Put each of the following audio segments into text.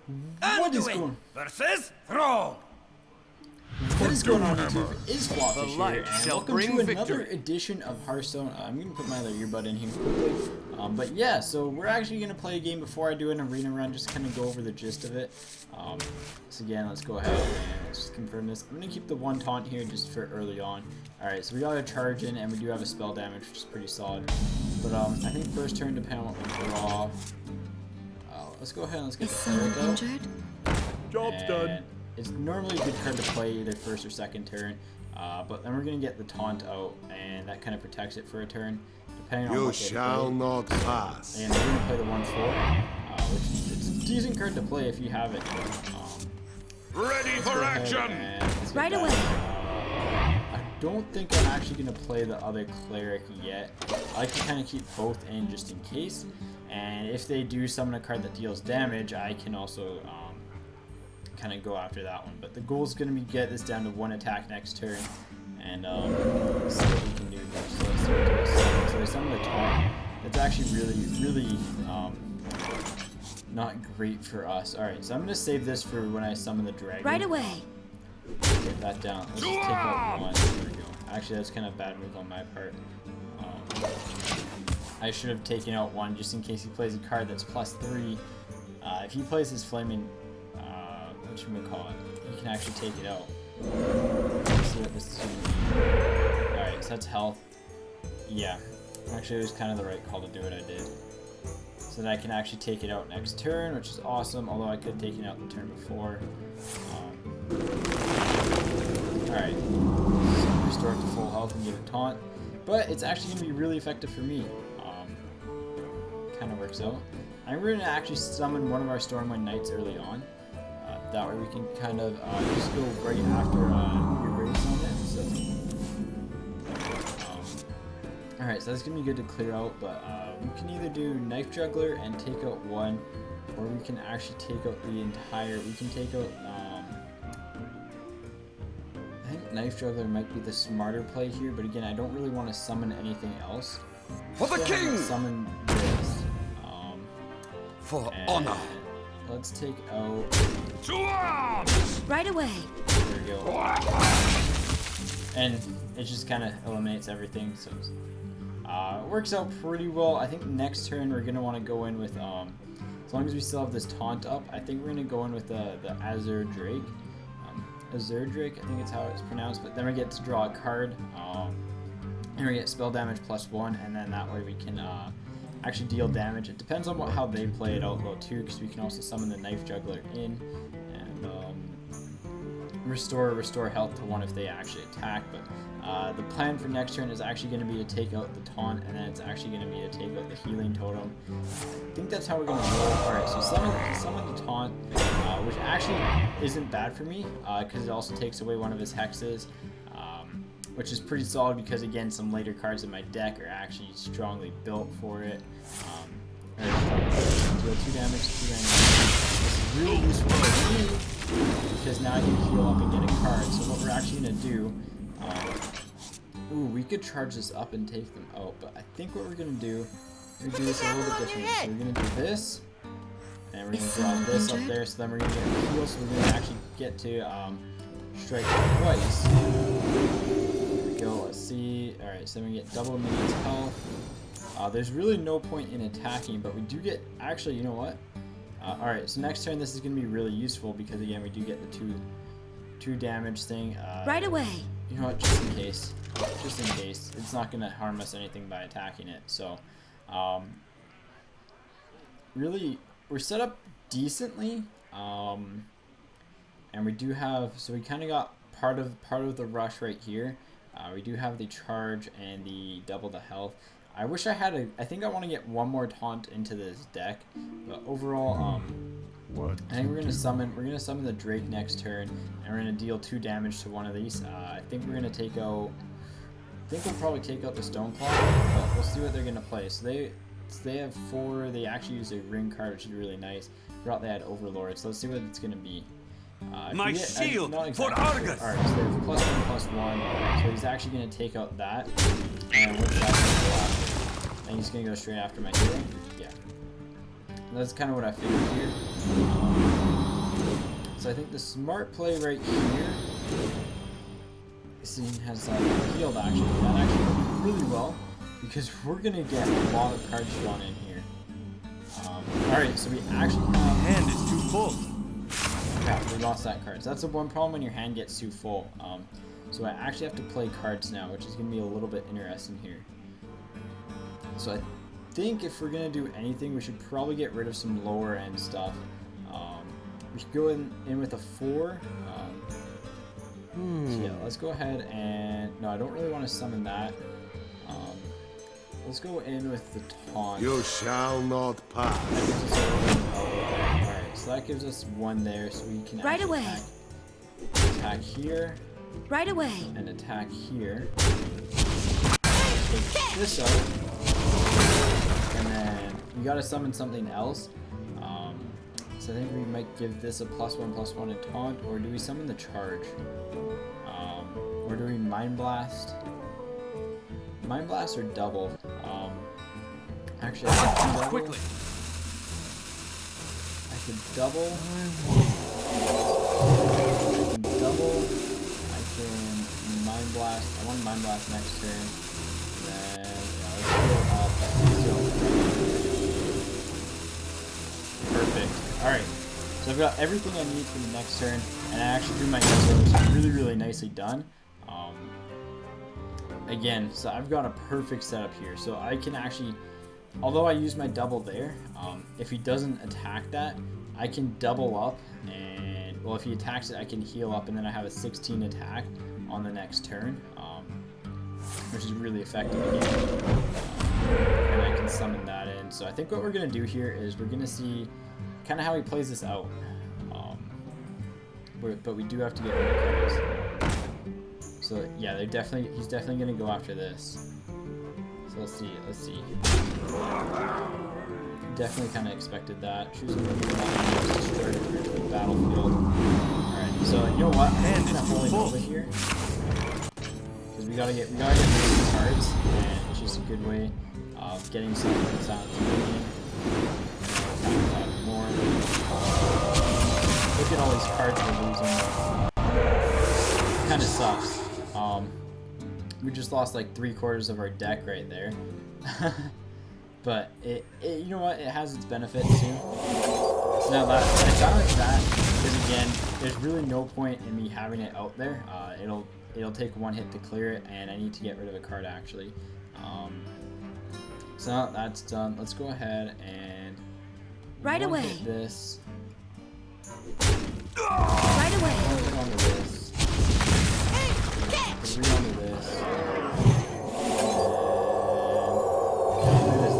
What is going versus Throne. What is going on YouTube? Is FlopFish here, light and shall welcome bring to another victory. edition of Hearthstone. I'm going to put my other earbud in here quickly. But yeah, so we're actually going to play a game before I do an arena run, just kind of go over the gist of it. So again, let's go ahead and let's just confirm this. I'm going to keep the one taunt here just for early on. Alright, so we got a charge in, and we do have a spell damage, which is pretty solid. But I think first turn, depending on what we draw. Let's go ahead and let's get Is the someone cleric out. injured? Job's done. It's normally a good card to play either first or second turn, but then we're going to get the taunt out, and that kind of protects it for a turn, depending on You what they shall play. not pass. And we're going to play the 1/4, which it's a decent card to play if you have it. Ready for action! Right away. I don't think I'm actually going to play the other cleric yet. I like to kind of keep both in just in case, and if they do summon a card that deals damage, I can also kind of go after that one. But the goal is going to be get this down to one attack next turn, and see what we can do next. So I summon the taunt. That's actually really not great for us. Alright, so I'm going to save this for when I summon the dragon. Right away. Get that down. Let's just take out one. There we go. Actually, that's kind of a bad move on my part. I should have taken out one just in case he plays a card that's +3. If he plays his flaming, what should we call it? He can actually take it out. Let's see what this is gonna be. Alright, so that's health. Yeah. Actually, it was kind of the right call to do what I did. So that I can actually take it out next turn, which is awesome, although I could have taken it out the turn before. Alright, so restore it to full health and get a taunt. But it's actually going to be really effective for me. Kind of works out. I'm going to actually summon one of our Stormwind Knights early on. That way we can kind of just go right after your race on it. So, alright, so that's going to be good to clear out, but we can either do Knife Juggler and take out one, or we can actually take out the entire, we can take out, I think Knife Juggler might be the smarter play here, but again, I don't really want to summon anything else. For the king! Summon this. For honor! Let's take out... To arms! Right away. There we go. And it just kind of eliminates everything, so it works out pretty well. I think next turn we're going to want to go in with, as long as we still have this taunt up, I think we're going to go in with the Azure Drake. Azure Drake, I think it's how it's pronounced, but then we get to draw a card, and we get spell damage +1, and then that way we can actually deal damage. It depends on how they play it out though too, because we can also summon the Knife Juggler in, and restore health to 1 if they actually attack. But the plan for next turn is actually going to be to take out the taunt, and then it's actually going to be to take out the healing totem. I think that's how we're going to roll. Alright, so summon the taunt, which actually isn't bad for me, because it also takes away one of his hexes, which is pretty solid because, again, some later cards in my deck are actually strongly built for it. Deal 2 damage, 2 damage. This is really useful for me because now I can heal up and get a card. So what we're actually going to do, we could charge this up and take them out, but I think what we're going to do, we're going to do this a little bit differently. So we're going to do this, and we're going to draw this up there, so then we're going to get a heal, so we're going to actually get to strike twice. There we go, let's see. Alright, so then we get double minions health. There's really no point in attacking, but we do get, actually, you know what? Alright, so next turn this is going to be really useful because, again, we do get the two damage thing. Right away. You know what, just in case, it's not going to harm us anything by attacking it. So, really, we're set up decently, and we do have, so we kind of got part of the rush right here. We do have the charge and the double the health. I wish I had I think I want to get one more taunt into this deck, but overall, I think we're gonna summon the Drake next turn, and we're gonna deal 2 damage to one of these. I think we're gonna take out. I think we'll probably take out the Stoneclaw, but we'll see what they're gonna play. So they have 4. They actually use a ring card, which is really nice. Forgot they had Overlord, so let's see what it's gonna be. My shield for Argus! Alright, so there's +1/+1, so he's actually going to take out that, and what's that going to go after? And he's going to go straight after my hero? Yeah. That's kind of what I figured here. So I think the smart play right here, seeing has healed actually, that actually worked really well because we're gonna get a lot of cards drawn in here. Alright, so we actually have... Hand is too full. Crap, we lost that card. So that's the one problem when your hand gets too full. So I actually have to play cards now, which is gonna be a little bit interesting here. So I think if we're gonna do anything, we should probably get rid of some lower end stuff. We should go in with a 4. So yeah, let's go ahead and... No, I don't really want to summon that. Let's go in with the taunt. You shall not pass. Alright, so that gives us 1 there, so we can right away. Attack here. Right away. And attack here. Take this out. And then we gotta summon something else. So I think we might give this a +1/+1 in taunt, or do we summon the charge? Or do we Mind Blast? Mind Blast or double? Actually, I could double. Quickly. I could double. I can Mind Blast. I want to Mind Blast next turn. Then yeah, let's go up. Perfect. All right. So I've got everything I need for the next turn, and I actually drew my Ezreal, which is really, really nicely done. Again, so I've got a perfect setup here. So I can actually, although I use my double there, if he doesn't attack that, I can double up, and well, if he attacks it, I can heal up, and then I have a 16 attack on the next turn, which is really effective again. And I can summon that in. So I think what we're gonna do here is we're gonna see kind of how he plays this out. But we do have to get rid of cards. So yeah, he's definitely gonna go after this. So let's see. Definitely kind of expected that. Choosing to destroy the battlefield. Alright, so you know what? I'm gonna hold it over here. Because we gotta get rid of these cards, and it's just a good way of getting something that's out of the game. More. Look at all these cards we're losing. Kinda sucks. We just lost like 3/4 of our deck right there. But it you know what, it has its benefits too. So now that it's not like that, because again, there's really no point in me having it out there. It'll take 1 hit to clear it, and I need to get rid of a card actually. So now that's done, let's go ahead and right away. Hit this. Right away. Hit onto this. 3 onto this.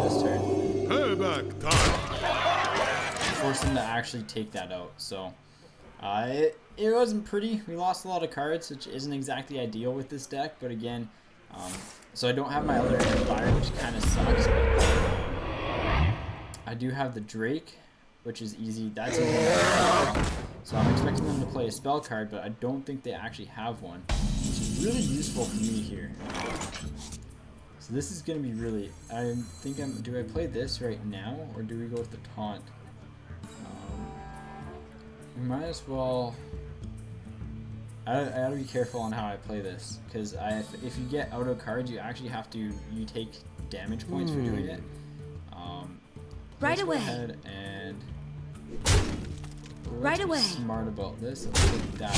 This turn. Payback time. Force him to actually take that out. So it wasn't pretty. We lost a lot of cards, which isn't exactly ideal with this deck. But again, so I don't have my other fire, which kind of sucks. But I do have the Drake, which is easy. That's easy. So I'm expecting them to play a spell card, but I don't think they actually have one, which is really useful for me here. So this is going to be really... do I play this right now, or do we go with the taunt? We might as well... I gotta be careful on how I play this, because if you get auto cards, you actually have to... You take damage points for doing it. Right away. Go ahead and... Right away. Smart about this. Let's take that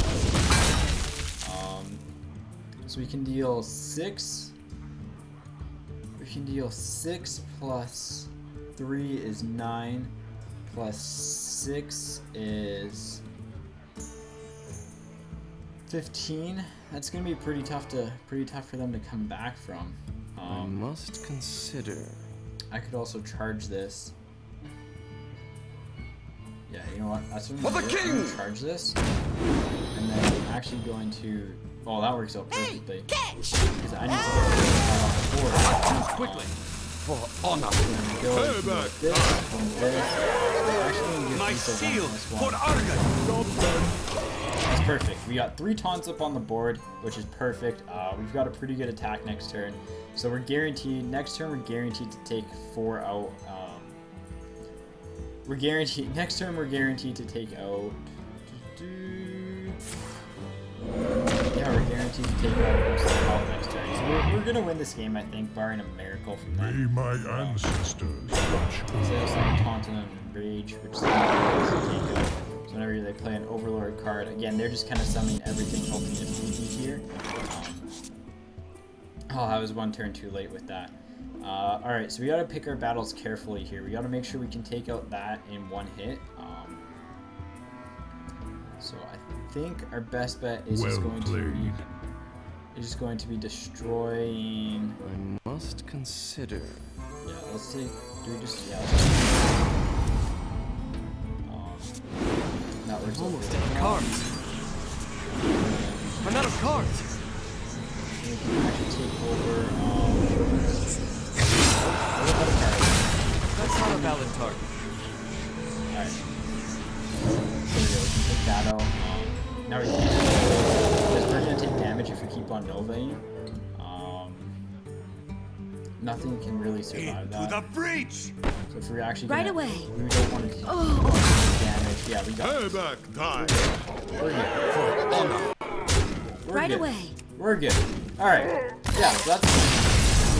out. So we can deal 6. We can deal 6 plus 3 is 9. Plus 6 is 15. That's gonna be pretty tough for them to come back from. I must consider. I could also charge this. Yeah, you know what? That's what I'm gonna do. Charge this, and then I'm actually going to. Oh, that works out perfectly. Because I need to get rid of the board quickly for honor. Go with this and this. Actually, gonna give My these shield one. for Argon. That's perfect. We got 3 taunts up on the board, which is perfect. We've got a pretty good attack next turn, so we're guaranteed. Next turn, we're guaranteed to take 4 out. Next turn we're guaranteed to take out Yeah, we're guaranteed to take out most of the health next turn. So we're gonna win this game, I think, barring a miracle from May them. my ancestors watch So they have some Taunting and Rage, which is to take out. So whenever they play an Overlord card, again, they're just kind of summoning everything, hoping to beat me here. Oh, I was one turn too late with that. Alright, so we gotta pick our battles carefully here. We gotta make sure we can take out that in one hit. So I think our best bet is well just going to be destroying. I must consider. Yeah, let's see. Do we just that works. Almost out of cards. I'm out of cards. We can actually take over. That's not a valid target. Alright. There we go. We can take that out. Now we can't. Because we're gonna take damage if we keep on Novaing. Nothing can really survive Into that. the breach! So if we're actually Right gonna, away. we don't want to take damage. Yeah, we got this. Payback time. We're good. For honor! We're Right good. away. We're good. Alright. Yeah, so that's. I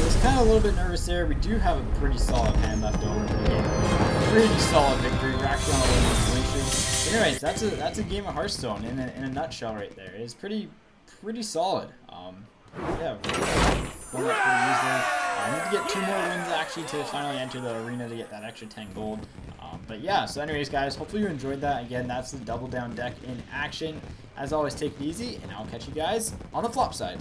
was kind of a little bit nervous there. We do have a pretty solid hand left over for the game. Pretty solid victory. We're actually on a little situation. Anyways, that's a game of Hearthstone in a nutshell right there. It's pretty solid. Yeah. Won that pretty easily. I need to get 2 more wins actually to finally enter the arena to get that extra 10 gold. But yeah, so anyways guys, hopefully you enjoyed that. Again, that's the Double Down deck in action. As always, take it easy, and I'll catch you guys on the flop side.